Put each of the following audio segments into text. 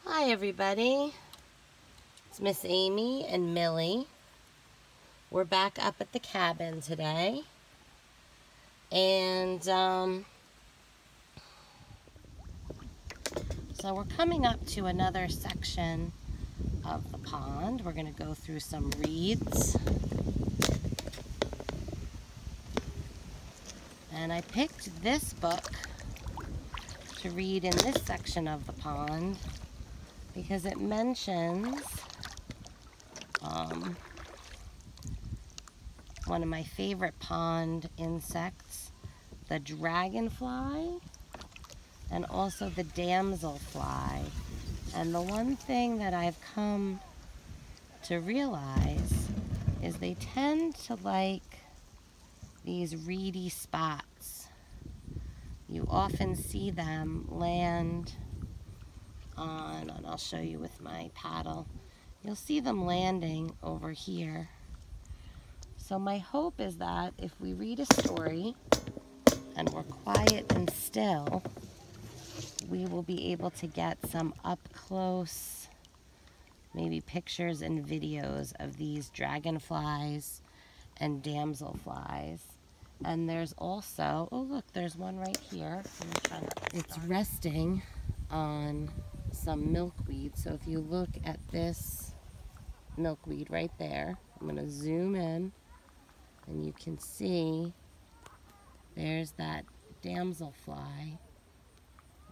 Hi everybody, it's Miss Amy and Millie. We're back up at the cabin today, and so we're coming up to another section of the pond. We're going to go through some reeds, and I picked this book to read in this section of the pond because it mentions one of my favorite pond insects, the dragonfly, and also the damselfly. And the one thing that I've come to realize is they tend to like these reedy spots. You often see them land on, and I'll show you with my paddle, you'll see them landing over here. So my hope is that if we read a story and we're quiet and still, we will be able to get some up close, maybe pictures and videos of these dragonflies and damselflies. And there's also, oh look, there's one right here. It's resting on some milkweed. So if you look at this milkweed right there, I'm going to zoom in and you can see there's that damselfly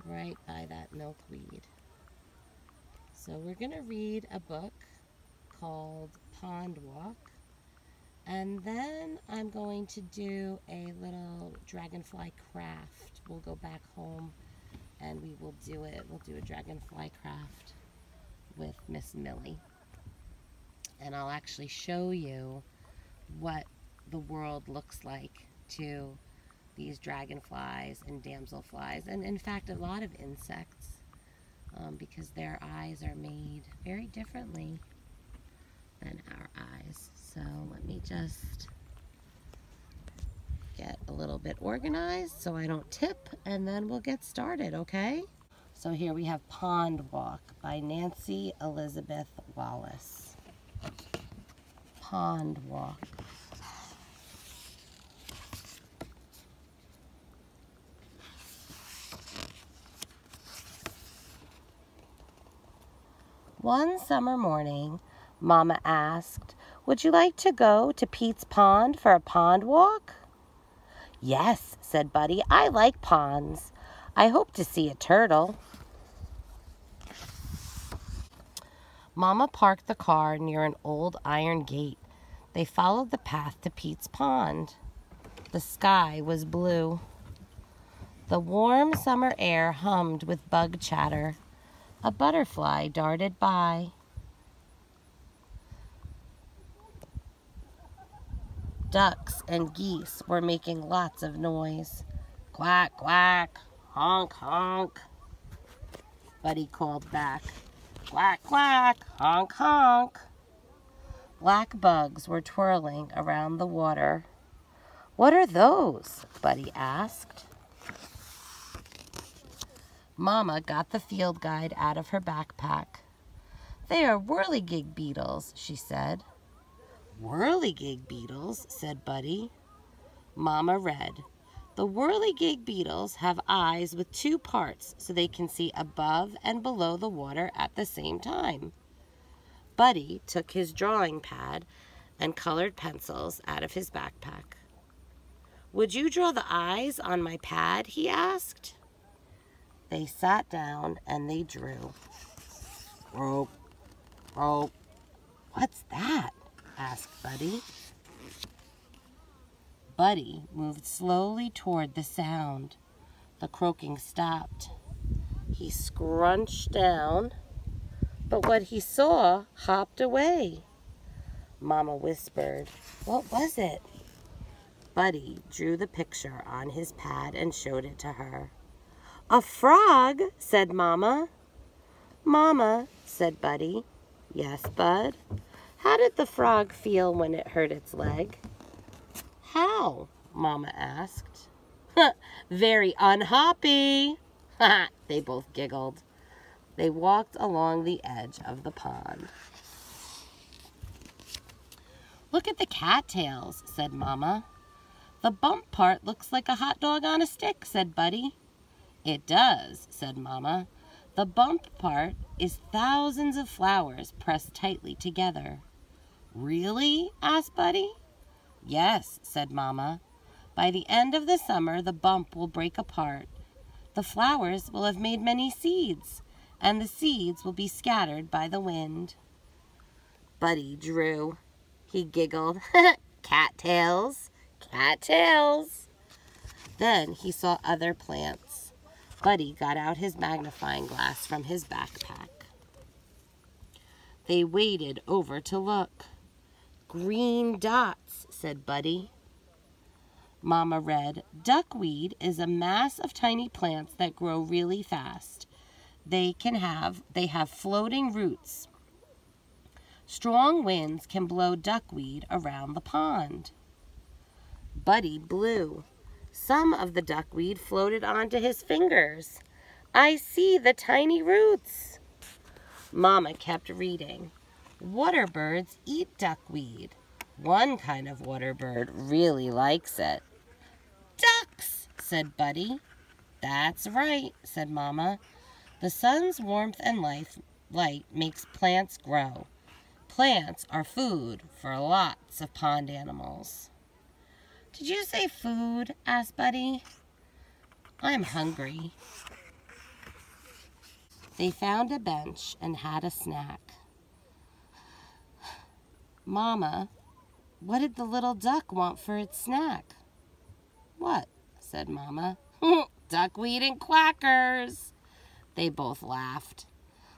right by that milkweed. So we're going to read a book called Pond Walk, and then I'm going to do a little dragonfly craft. We'll go back home and we will do it. We'll do a dragonfly craft with Miss Millie. And I'll actually show you what the world looks like to these dragonflies and damselflies, and in fact a lot of insects, because their eyes are made very differently than our eyes. So let me just get a little bit organized so I don't tip, and then we'll get started, okay? So here we have Pond Walk by Nancy Elizabeth Wallace. Pond Walk. One summer morning, Mama asked, "Would you like to go to Pete's Pond for a pond walk?" "Yes," said Buddy, "I like ponds. I hope to see a turtle." Mama parked the car near an old iron gate. They followed the path to Pete's Pond. The sky was blue. The warm summer air hummed with bug chatter. A butterfly darted by. Ducks and geese were making lots of noise. "Quack, quack, honk, honk," Buddy called back. "Quack, quack, honk, honk." Black bugs were twirling around the water. "What are those?" Buddy asked. Mama got the field guide out of her backpack. "They are whirligig beetles," she said. "Whirligig beetles," said Buddy. Mama read, "The whirligig beetles have eyes with two parts so they can see above and below the water at the same time." Buddy took his drawing pad and colored pencils out of his backpack. "Would you draw the eyes on my pad?" he asked. They sat down and they drew. "Rope, rope." "What's that?" asked Buddy. Buddy moved slowly toward the sound. The croaking stopped. He scrunched down, but what he saw hopped away. Mama whispered, "What was it?" Buddy drew the picture on his pad and showed it to her. "A frog," said Mama. "Mama," said Buddy. "Yes, Bud?" "How did the frog feel when it hurt its leg?" "How?" Mama asked. "Very unhappy." They both giggled. They walked along the edge of the pond. "Look at the cattails," said Mama. "The bump part looks like a hot dog on a stick," said Buddy. "It does," said Mama. "The bump part is thousands of flowers pressed tightly together." "Really?" asked Buddy. "Yes," said Mama. "By the end of the summer, the bump will break apart. The flowers will have made many seeds, and the seeds will be scattered by the wind." Buddy drew. He giggled. "Cattails, cattails." Then he saw other plants. Buddy got out his magnifying glass from his backpack. They waded over to look. "Green dots," said Buddy. Mama read, "Duckweed is a mass of tiny plants that grow really fast. They have floating roots. Strong winds can blow duckweed around the pond." Buddy blew. Some of the duckweed floated onto his fingers. "I see the tiny roots." Mama kept reading. "Water birds eat duckweed. One kind of water bird really likes it." "Ducks," said Buddy. "That's right," said Mama. "The sun's warmth and light makes plants grow. Plants are food for lots of pond animals." "Did you say food?" asked Buddy. "I'm hungry." They found a bench and had a snack. "Mama, what did the little duck want for its snack?" "What?" said Mama. "Duckweed and quackers." They both laughed.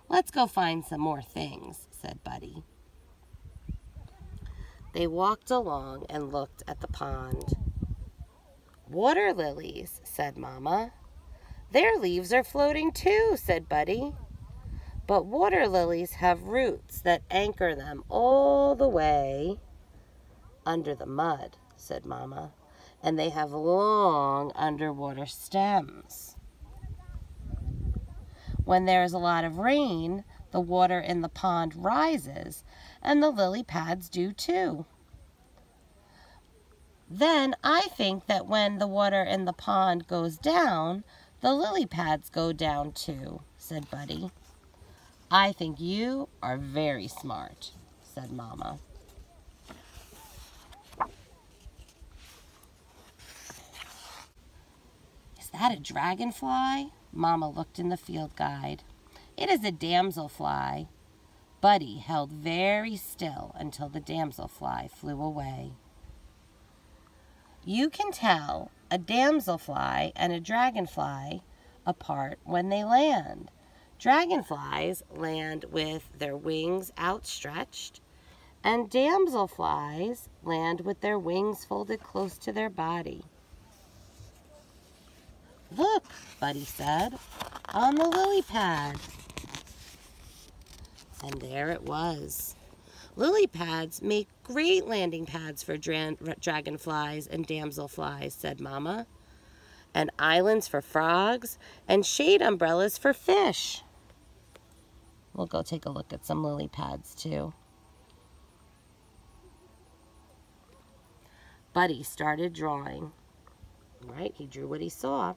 "Let's go find some more things," said Buddy. They walked along and looked at the pond. "Water lilies," said Mama. "Their leaves are floating too," said Buddy. "But water lilies have roots that anchor them all the way under the mud," said Mama. "And they have long underwater stems. When there is a lot of rain, the water in the pond rises, and the lily pads do too. Then I think that when the water in the pond goes down, the lily pads go down too," said Buddy. "I think you are very smart," said Mama. "Is that a dragonfly?" Mama looked in the field guide. "It is a damselfly." Buddy held very still until the damselfly flew away. You can tell a damselfly and a dragonfly apart when they land. Dragonflies land with their wings outstretched, and damselflies land with their wings folded close to their body. "Look," Buddy said, "on the lily pad." And there it was. "Lily pads make great landing pads for dragonflies and damselflies," said Mama. "And islands for frogs, and shade umbrellas for fish." We'll go take a look at some lily pads too. Buddy started drawing. Right, he drew what he saw.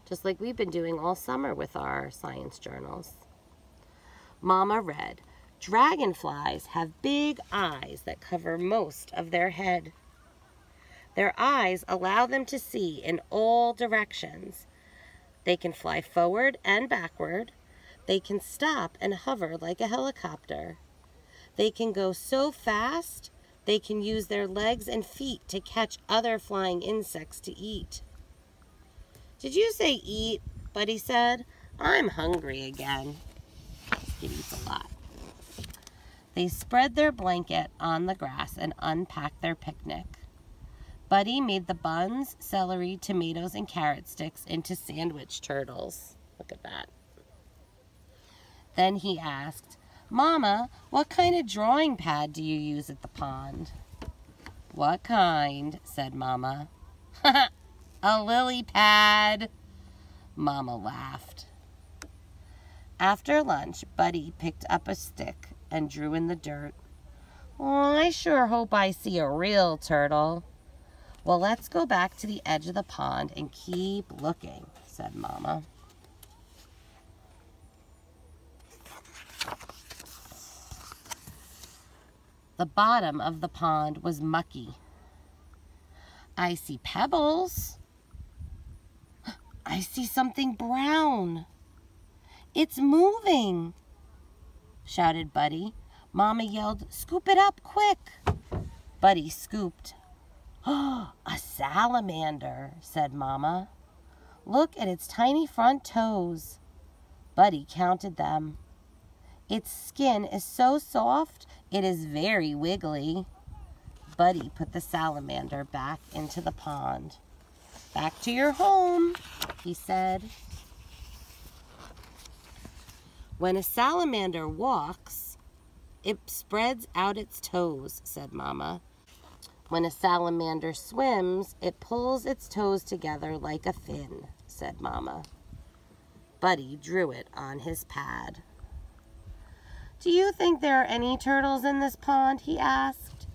Just like we've been doing all summer with our science journals. Mama read, "Dragonflies have big eyes that cover most of their head. Their eyes allow them to see in all directions. They can fly forward and backward. They can stop and hover like a helicopter. They can go so fast, they can use their legs and feet to catch other flying insects to eat." "Did you say eat?" Buddy said. "I'm hungry again." He eats a lot. They spread their blanket on the grass and unpacked their picnic. Buddy made the buns, celery, tomatoes, and carrot sticks into sandwich turtles. Look at that. Then he asked, "Mama, what kind of drawing pad do you use at the pond?" "What kind?" said Mama. "A lily pad." Mama laughed. After lunch, Buddy picked up a stick and drew in the dirt. "Oh, I sure hope I see a real turtle." "Well, let's go back to the edge of the pond and keep looking," said Mama. The bottom of the pond was mucky. "I see pebbles. I see something brown. It's moving," shouted Buddy. Mama yelled, "Scoop it up, quick." Buddy scooped. "Oh, a salamander," said Mama. "Look at its tiny front toes." Buddy counted them. "Its skin is so soft, it is very wiggly." Buddy put the salamander back into the pond. "Back to your home," he said. "When a salamander walks, it spreads out its toes," said Mama. "When a salamander swims, it pulls its toes together like a fin," said Mama. Buddy drew it on his pad. "Do you think there are any turtles in this pond?" he asked.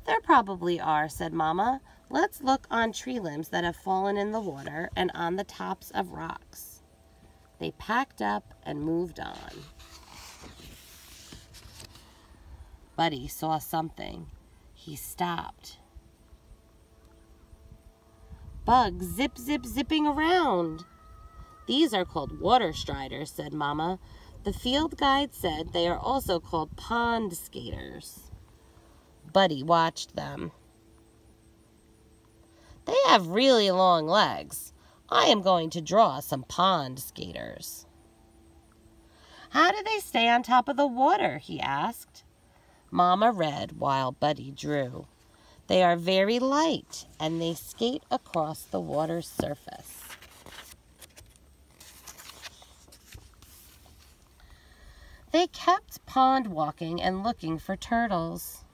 "There probably are," said Mama. "Let's look on tree limbs that have fallen in the water and on the tops of rocks." They packed up and moved on. Buddy saw something. He stopped. "Bugs zip, zip, zipping around." "These are called water striders," said Mama. "The field guide said they are also called pond skaters." Buddy watched them. "They have really long legs. I am going to draw some pond skaters." "How do they stay on top of the water?" he asked. Mama read while Buddy drew. "They are very light and they skate across the water's surface." They kept pond walking and looking for turtles.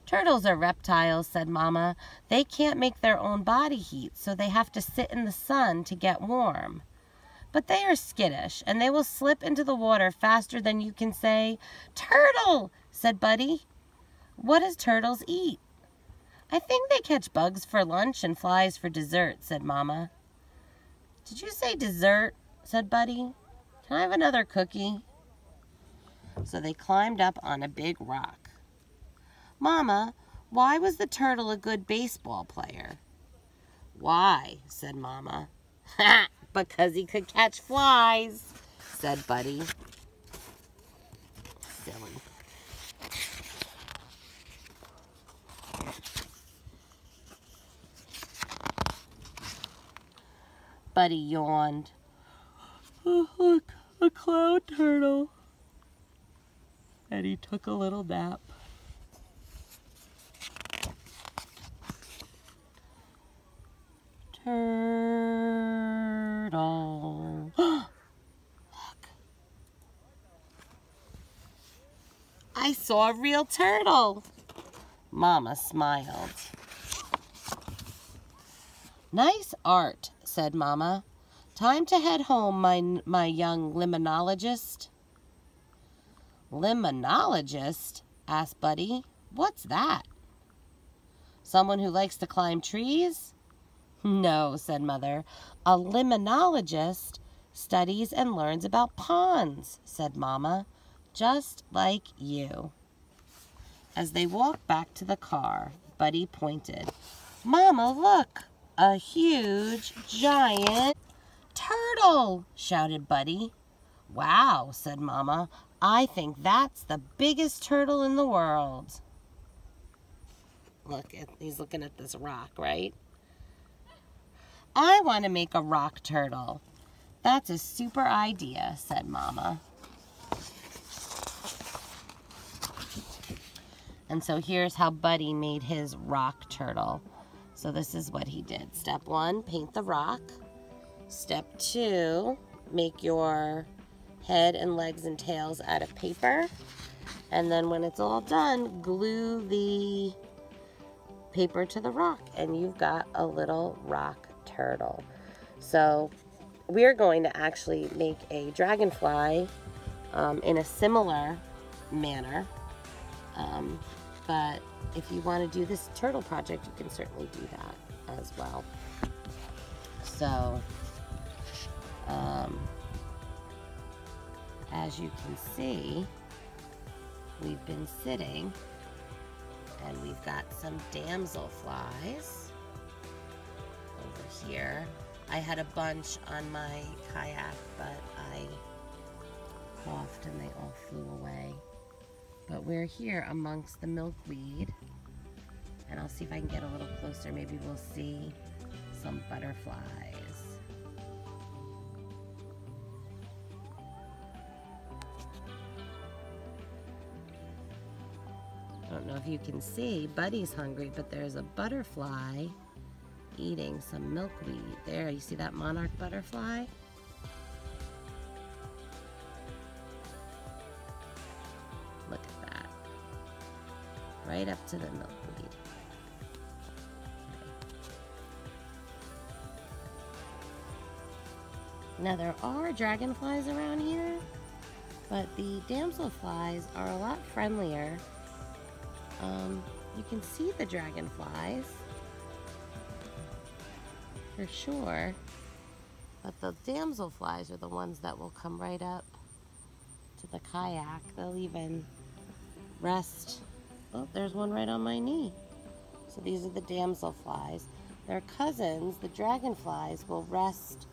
"Turtles are reptiles," said Mama. "They can't make their own body heat, so they have to sit in the sun to get warm. But they are skittish, and they will slip into the water faster than you can say, 'Turtle!'" said Buddy. "What does turtles eat?" "I think they catch bugs for lunch and flies for dessert," said Mama. "Did you say dessert?" said Buddy. "Can I have another cookie?" So they climbed up on a big rock. "Mama, why was the turtle a good baseball player?" "Why?" said Mama. "Ha! Because he could catch flies," said Buddy. Silly. Buddy yawned. "Oh, look, a cloud turtle." And he took a little nap. Turtle. Look. I saw a real turtle. Mama smiled. "Nice art," said Mama. "Time to head home, my young limnologist." "Limnologist?" asked Buddy. "What's that? Someone who likes to climb trees?" "No," said Mother. "A limnologist studies and learns about ponds," said Mama. "Just like you." As they walked back to the car, Buddy pointed. "Mama, look! A huge, giant turtle!" shouted Buddy. "Wow," said Mama. "I think that's the biggest turtle in the world." Look, he's looking at this rock, right? "I want to make a rock turtle." "That's a super idea," said Mama. And so here's how Buddy made his rock turtle. So this is what he did. Step 1, paint the rock. Step 2, make your head and legs and tails out of paper. And then when it's all done, glue the paper to the rock and you've got a little rock turtle. So we're going to actually make a dragonfly in a similar manner. But if you want to do this turtle project, you can certainly do that as well. So, as you can see, we've been sitting and we've got some damselflies over here. I had a bunch on my kayak, but I coughed and they all flew away. But we're here amongst the milkweed, and I'll see if I can get a little closer. Maybe we'll see some butterflies. I don't know if you can see, Buddy's hungry, but there's a butterfly eating some milkweed. There, you see that monarch butterfly? Look at that. Right up to the milkweed. Now there are dragonflies around here, but the damselflies are a lot friendlier. You can see the dragonflies for sure, but the damselflies are the ones that will come right up to the kayak. They'll even rest. Oh, there's one right on my knee. So these are the damselflies. Their cousins, the dragonflies, will rest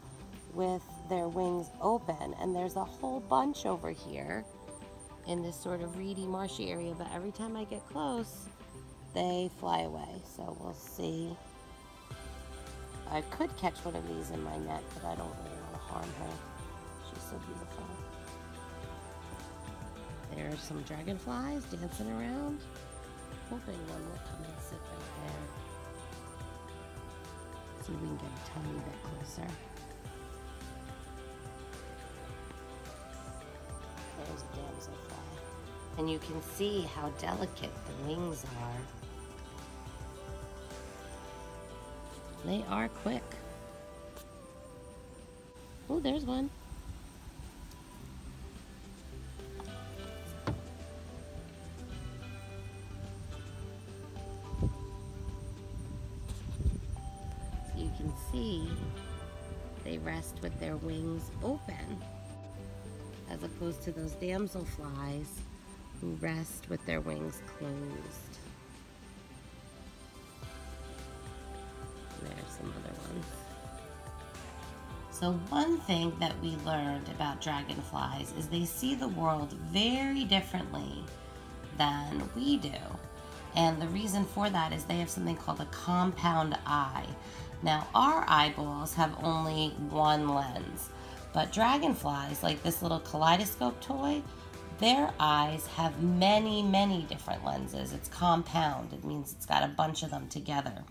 with their wings open, and there's a whole bunch over here in this sort of reedy, marshy area, but every time I get close, they fly away. So we'll see. I could catch one of these in my net, but I don't really want to harm her. She's so beautiful. There's some dragonflies dancing around. Hoping one will come and sit right there. See if we can get a tiny bit closer. There's a damselfly. And you can see how delicate the wings are. They are quick. Oh, there's one. So you can see they rest with their wings open, as opposed to those damselflies who rest with their wings closed. There's some other ones. So one thing that we learned about dragonflies is they see the world very differently than we do. And the reason for that is they have something called a compound eye. Now our eyeballs have only one lens, but dragonflies, like this little kaleidoscope toy, their eyes have many, many different lenses. It's compound. It means it's got a bunch of them together.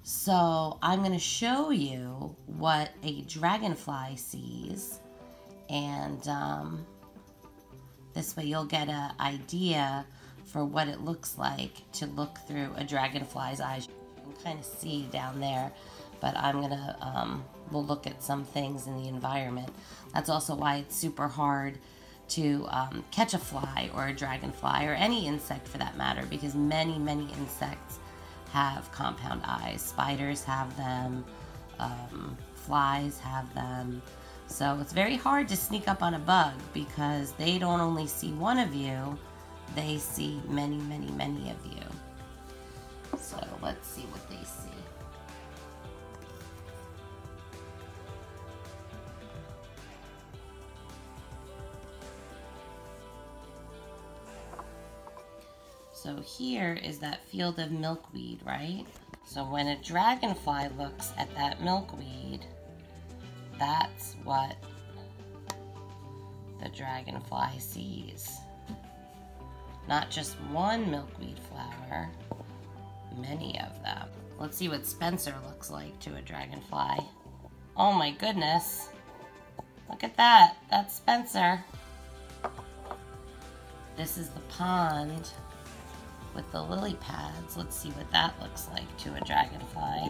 So I'm going to show you what a dragonfly sees, and this way you'll get an idea for what it looks like to look through a dragonfly's eyes. You can kind of see down there, but I'm going to, we'll look at some things in the environment. That's also why it's super hard to catch a fly or a dragonfly or any insect for that matter, because many, many insects have compound eyes. Spiders have them, flies have them. So it's very hard to sneak up on a bug because they don't only see one of you, they see many, many, many of you. So let's see what they see. So here is that field of milkweed, right? So when a dragonfly looks at that milkweed, that's what the dragonfly sees. Not just one milkweed flower, many of them. Let's see what Spencer looks like to a dragonfly. Oh my goodness. Look at that. That's Spencer. This is the pond with the lily pads. Let's see what that looks like to a dragonfly.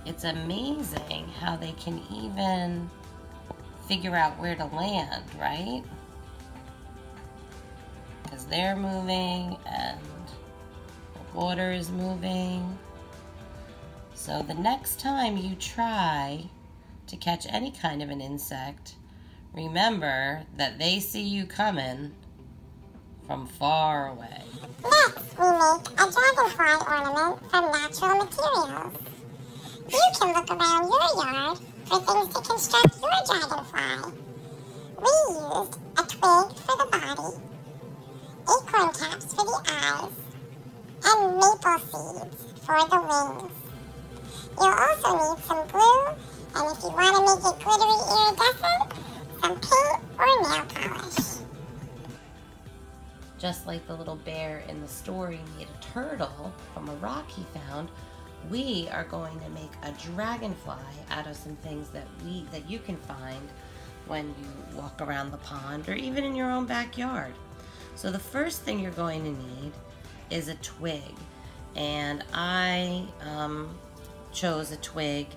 it's amazing how they can even figure out where to land, right? Because they're moving and the water is moving. So the next time you try to catch any kind of an insect, remember that they see you coming from far away. Next, we make a dragonfly ornament from natural materials. You can look around your yard for things to construct your dragonfly. We used a twig for the body, acorn caps for the eyes, and maple seeds for the wings. You'll also need some glue, and if you want to make it glittery iridescent, some paint or nail polish. Just like the little bear in the story made a turtle from a rock he found, we are going to make a dragonfly out of some things that you can find when you walk around the pond or even in your own backyard. So the first thing you're going to need is a twig, and I chose a twig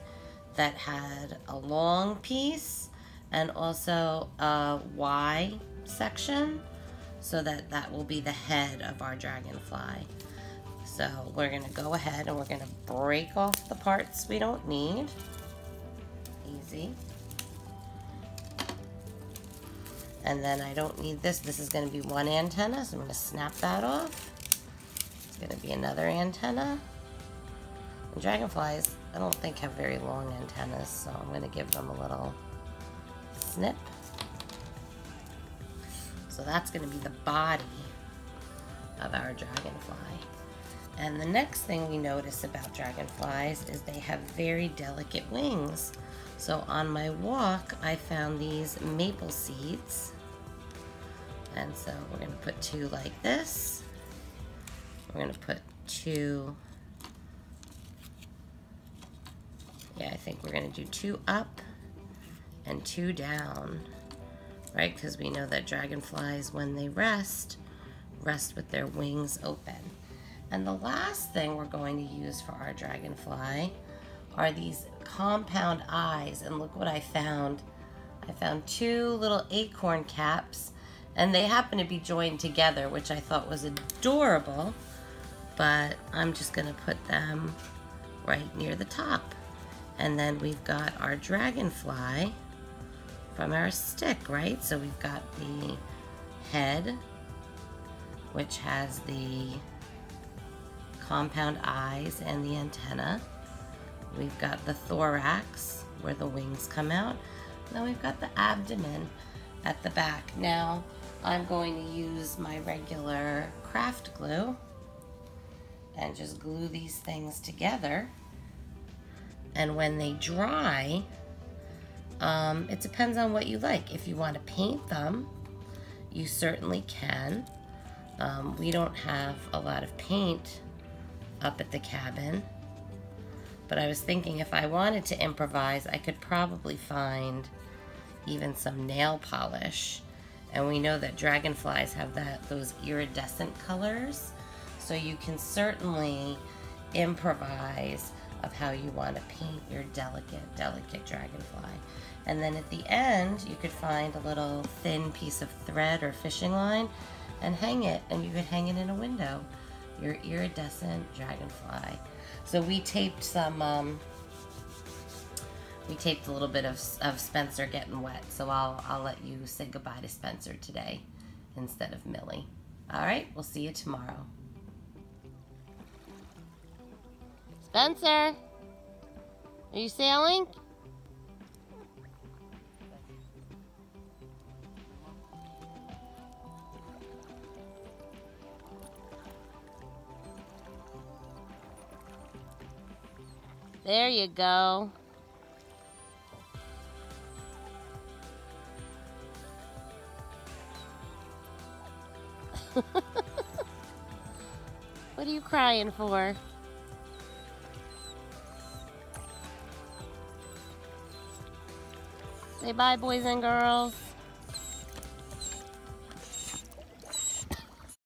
that had a long piece and also a Y section, so that will be the head of our dragonfly. So we're going to go ahead and we're going to break off the parts we don't need. Easy. And then I don't need this. This is going to be one antenna, so I'm going to snap that off. It's going to be another antenna. And dragonflies, I don't think, have very long antennas, so I'm going to give them a little snip. So that's going to be the body of our dragonfly. And the next thing we notice about dragonflies is they have very delicate wings. So on my walk, I found these maple seeds. And so we're going to put 2 like this. We're going to put 2, I think we're going to do 2 up and 2 down. Right, because we know that dragonflies, when they rest with their wings open. And the last thing we're going to use for our dragonfly are these compound eyes. And look what I found. I found 2 little acorn caps, and they happen to be joined together, which I thought was adorable. But I'm just going to put them right near the top. And then we've got our dragonfly from our stick, right? So we've got the head, which has the compound eyes and the antenna. We've got the thorax, where the wings come out. And then we've got the abdomen at the back. Now, I'm going to use my regular craft glue and just glue these things together. And when they dry, it depends on what you like. If you want to paint them, you certainly can. We don't have a lot of paint up at the cabin, but I was thinking if I wanted to improvise, I could probably find even some nail polish. And we know that dragonflies have those iridescent colors, so you can certainly improvise of how you want to paint your delicate dragonfly. And then at the end, you could find a little thin piece of thread or fishing line and hang it, and you could hang it in a window, your iridescent dragonfly. So we taped some, we taped a little bit of Spencer getting wet, so I'll let you say goodbye to Spencer today instead of Millie. All right, we'll see you tomorrow. Spencer, are you sailing? There you go. What are you crying for? Say bye, boys and girls.